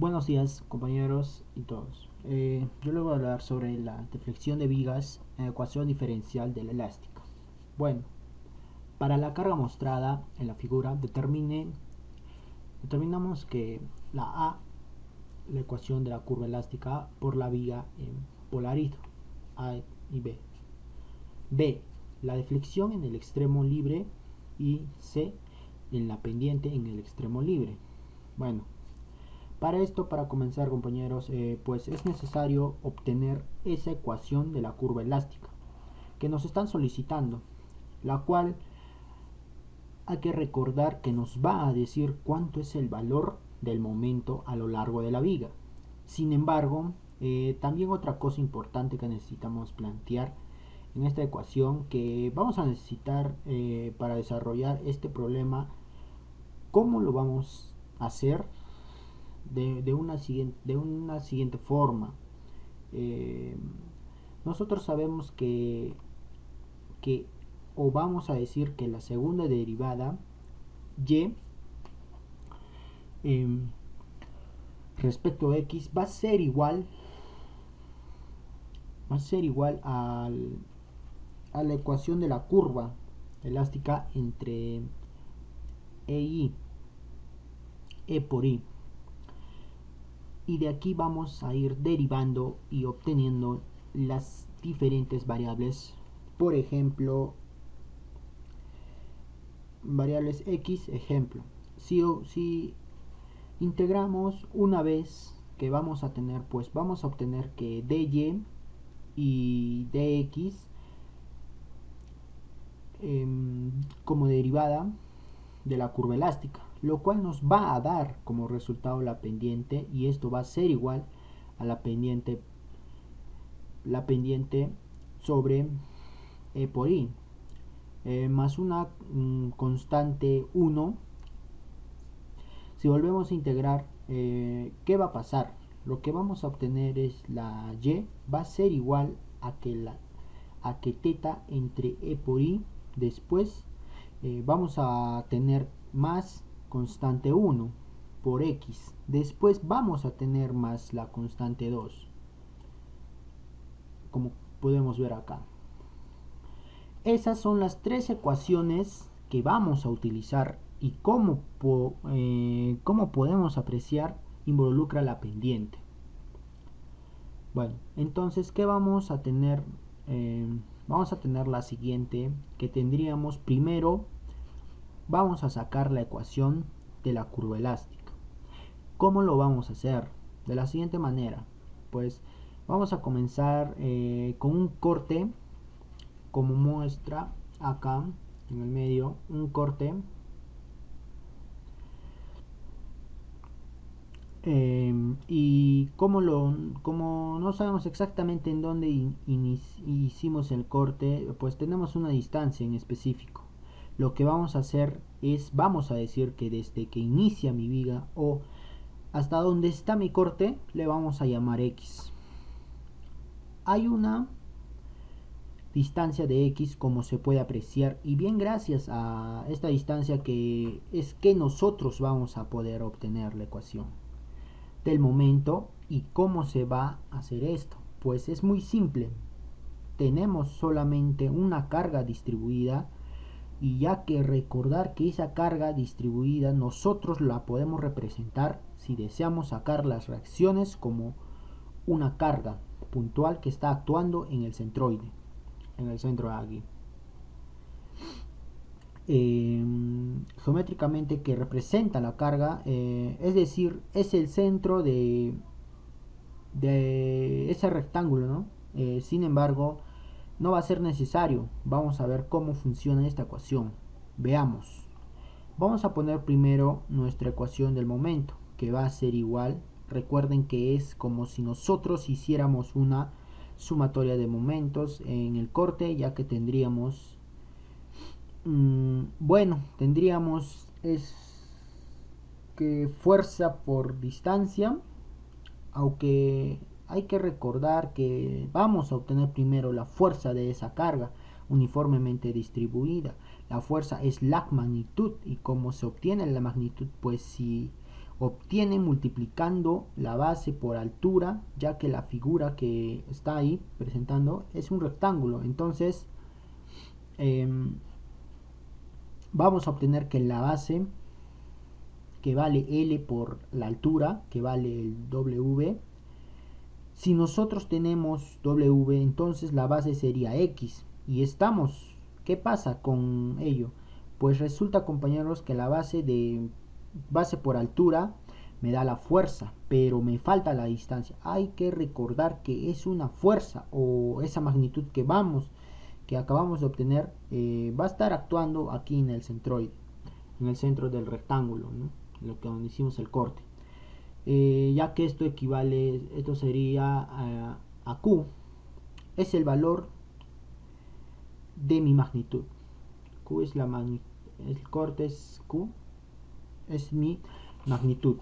Buenos días, compañeros y todos. Yo les voy a hablar sobre la deflexión de vigas en ecuación diferencial de la elástica. Bueno, para la carga mostrada en la figura, determinamos que la A, la ecuación de la curva elástica por la viga en polaridad A y B. B, la deflexión en el extremo libre y C, en la pendiente en el extremo libre. Bueno, para comenzar, compañeros, pues es necesario obtener esa ecuación de la curva elástica que nos están solicitando, la cual hay que recordar que nos va a decir cuánto es el valor del momento a lo largo de la viga. Sin embargo, también otra cosa importante que necesitamos plantear en esta ecuación, que vamos a necesitar para desarrollar este problema, cómo lo vamos a hacer de una siguiente forma. Eh, Nosotros sabemos que, o vamos a decir que la segunda derivada y eh, respecto a x va a ser igual a la ecuación de la curva elástica entre e y e por i, y de aquí vamos a ir derivando y obteniendo las diferentes variables. Por ejemplo, variables x, ejemplo, si integramos una vez, que vamos a tener, pues vamos a obtener que dy y dx como derivada de la curva elástica, lo cual nos va a dar como resultado la pendiente, y esto va a ser igual a la pendiente sobre e por i, más una constante 1. Si volvemos a integrar, ¿qué va a pasar? Lo que vamos a obtener es la y va a ser igual a que teta entre e por i. Después vamos a tener más constante 1 por x. Después vamos a tener más la constante 2, como podemos ver acá. Esas son las tres ecuaciones que vamos a utilizar, y como podemos apreciar, involucra la pendiente. Bueno, entonces, ¿qué vamos a tener? Vamos a tener la siguiente, que tendríamos primero, vamos a sacar la ecuación de la curva elástica. ¿Cómo lo vamos a hacer? De la siguiente manera, pues vamos a comenzar con un corte, como muestra acá en el medio, un corte, y como no sabemos exactamente en dónde hicimos el corte, pues tenemos una distancia en específico. Lo que vamos a hacer es, vamos a decir que desde que inicia mi viga o hasta donde está mi corte, le vamos a llamar x. Hay una distancia de x, como se puede apreciar, y bien gracias a esta distancia que es que nosotros vamos a poder obtener la ecuación del momento. ¿Y cómo se va a hacer esto? Pues es muy simple. Tenemos solamente una carga distribuida, y ya que recordar que esa carga distribuida nosotros la podemos representar, si deseamos, sacar las reacciones como una carga puntual que está actuando en el centroide, en el centro de aquí. Geométricamente, que representa la carga, es decir, es el centro de ese rectángulo, ¿no? Sin embargo, no va a ser necesario. Vamos a ver cómo funciona esta ecuación. Veamos. Vamos a poner primero nuestra ecuación del momento, que va a ser igual. Recuerden que es como si nosotros hiciéramos una sumatoria de momentos en el corte, ya que tendríamos, tendríamos que fuerza por distancia, aunque hay que recordar que vamos a obtener primero la fuerza de esa carga uniformemente distribuida. La fuerza es la magnitud, y como se obtiene la magnitud, pues si obtiene multiplicando la base por altura, ya que la figura que está ahí presentando es un rectángulo. Entonces vamos a obtener que la base, que vale L por la altura, que vale el W, si nosotros tenemos W, entonces la base sería X. Y estamos, ¿qué pasa con ello? Pues resulta, compañeros, que la base por altura me da la fuerza, pero me falta la distancia. Hay que recordar que es una fuerza, o esa magnitud que acabamos de obtener, va a estar actuando aquí en el centroide, en el centro del rectángulo, ¿no? Lo que donde hicimos el corte. Ya que esto sería a Q, es el valor de mi magnitud. Q es la magnitud, el corte es Q, es mi magnitud.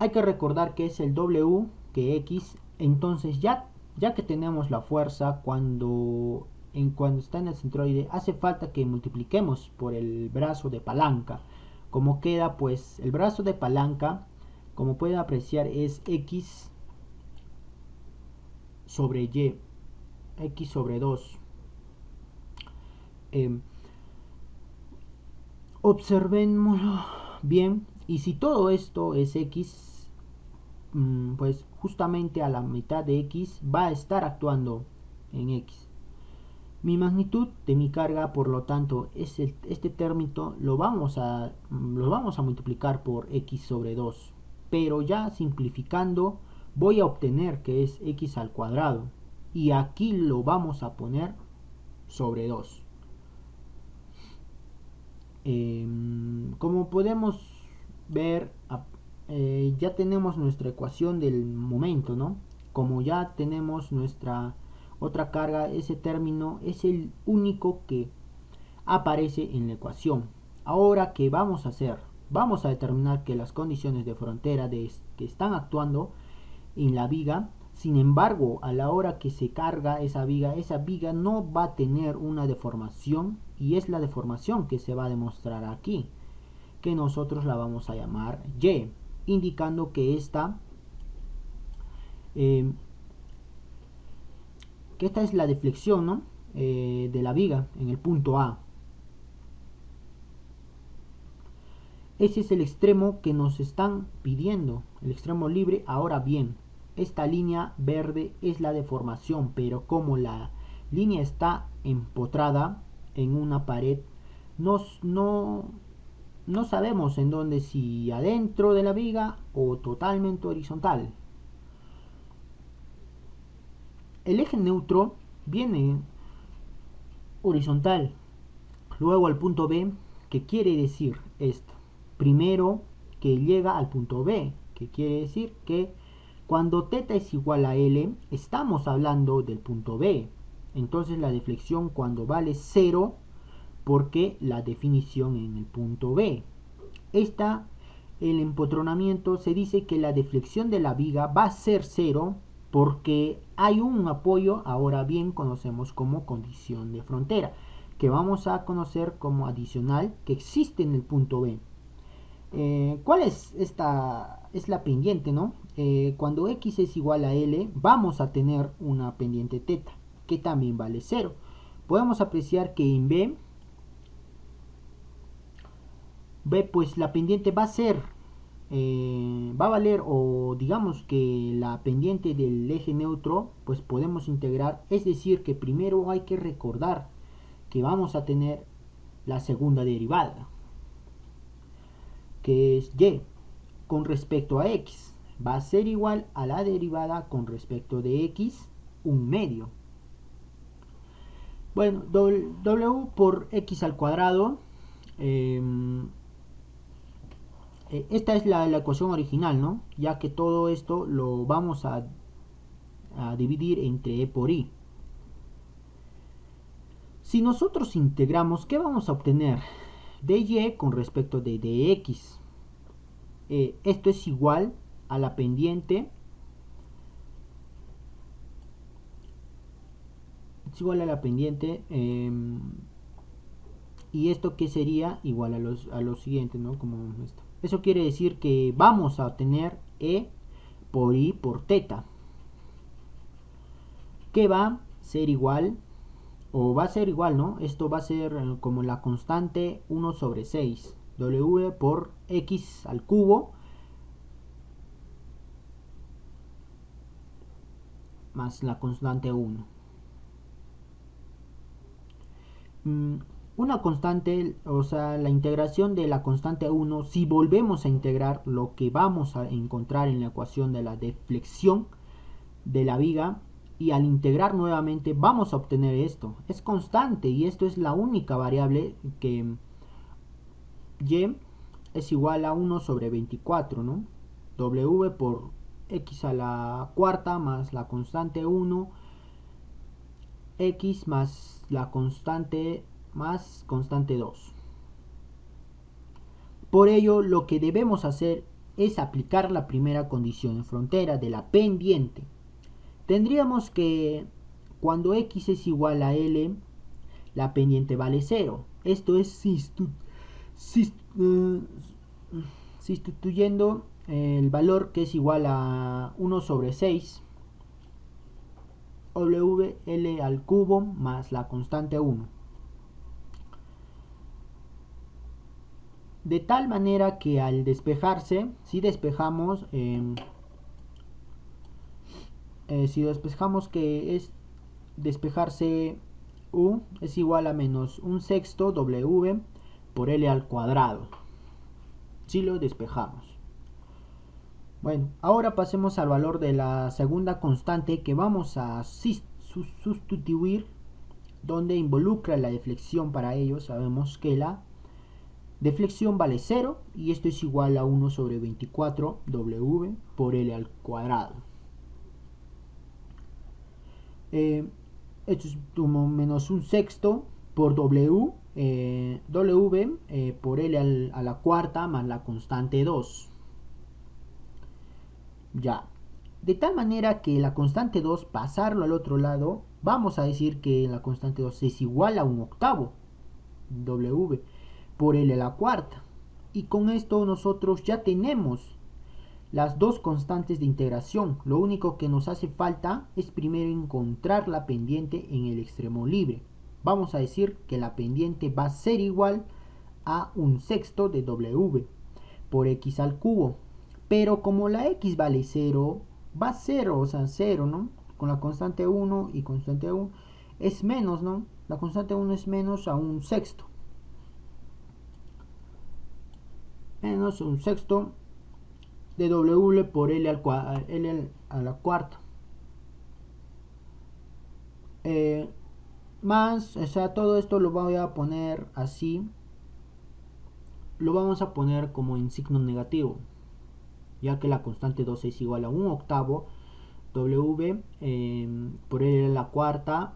Hay que recordar que es el W que X. Entonces ya que tenemos la fuerza, cuando está en el centroide, hace falta que multipliquemos por el brazo de palanca. Como queda, pues el brazo de palanca, como pueden apreciar, es X sobre Y, X sobre 2. Observémoslo bien, y si todo esto es X, pues justamente a la mitad de X va a estar actuando en X. Mi magnitud de mi carga, por lo tanto, este término lo vamos a multiplicar por X sobre 2. Pero ya simplificando, voy a obtener que es X al cuadrado. Y aquí lo vamos a poner sobre 2. Como podemos ver, ya tenemos nuestra ecuación del momento, ¿no? Como ya tenemos nuestra otra carga, ese término es el único que aparece en la ecuación. Ahora, ¿qué vamos a hacer? Vamos a determinar que las condiciones de frontera que están actuando en la viga, sin embargo, a la hora que se carga esa viga no va a tener una deformación, y es la deformación que se va a demostrar aquí, que nosotros la vamos a llamar Y, indicando que esta es la deflexión, ¿no? De la viga en el punto A. Ese es el extremo que nos están pidiendo, el extremo libre. Ahora bien, esta línea verde es la deformación, pero como la línea está empotrada en una pared, no sabemos en dónde, si adentro de la viga o totalmente horizontal. El eje neutro viene horizontal, luego al punto B, que quiere decir esto. Primero que llega al punto B, que quiere decir que cuando θ es igual a L, estamos hablando del punto B. Entonces la deflexión cuando vale 0, porque la definición en el punto B. El empotronamiento, se dice que la deflexión de la viga va a ser 0 porque hay un apoyo, ahora bien conocemos como condición de frontera, que vamos a conocer como adicional, que existe en el punto B. ¿Cuál es esta? Es la pendiente, ¿no? Cuando X es igual a L, vamos a tener una pendiente θ, que también vale 0. Podemos apreciar que en B, pues la pendiente va a ser, va a valer, o digamos que la pendiente del eje neutro, pues podemos integrar, es decir, que primero hay que recordar que vamos a tener la segunda derivada, que es Y con respecto a X, va a ser igual a la derivada con respecto de X, un medio. Bueno, W por X al cuadrado, esta es la ecuación original, ¿no? Ya que todo esto lo vamos a dividir entre E por I. Si nosotros integramos, ¿qué vamos a obtener? dy con respecto de dx. Esto es igual a la pendiente, y esto que sería igual a los siguientes, ¿no? Como esto. Eso quiere decir que vamos a obtener E por I por teta, que va a ser igual, o va a ser igual, ¿no? Esto va a ser como la constante 1 sobre 6, W por X al cubo, más la constante 1. Una constante, o sea, la integración de la constante 1, si volvemos a integrar lo que vamos a encontrar en la ecuación de la deflexión de la viga, y al integrar nuevamente vamos a obtener esto. Es constante y esto es la única variable que y es igual a 1 sobre 24, ¿no? W por x a la cuarta más la constante 1, x más la constante 2. Por ello, lo que debemos hacer es aplicar la primera condición en frontera de la pendiente. Tendríamos que cuando x es igual a L, la pendiente vale 0. Esto es sustituyendo el valor que es igual a 1 sobre 6 WL al cubo más la constante 1. De tal manera que al despejarse, si despejamos que es despejarse U es igual a menos un sexto W por L al cuadrado, si lo despejamos. Bueno, ahora pasemos al valor de la segunda constante que vamos a sustituir, donde involucra la deflexión. Para ello sabemos que la deflexión vale 0 y esto es igual a 1 sobre 24 W por L al cuadrado. Esto es como menos un sexto por W, por L a la cuarta más la constante 2. Ya. De tal manera que la constante 2, pasarlo al otro lado, vamos a decir que la constante 2 es igual a un octavo W por L a la cuarta. Y con esto nosotros ya tenemos las dos constantes de integración. Lo único que nos hace falta es primero encontrar la pendiente en el extremo libre. Vamos a decir que la pendiente va a ser igual a un sexto de W por X al cubo. Pero como la X vale 0, va a 0, o sea 0, ¿no? Con la constante 1 y constante 1 es menos, ¿no? La constante 1 es menos a un sexto. Menos un sexto de W por L a la cuarta. Más, o sea, todo esto lo voy a poner así. Lo vamos a poner como en signo negativo, ya que la constante 2 es igual a un octavo W por L a la cuarta,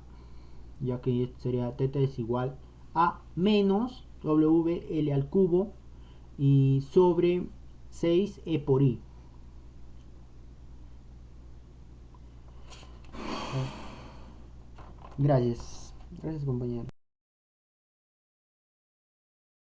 ya que sería teta es igual a menos W L al cubo y sobre 6 E por I. Gracias compañero.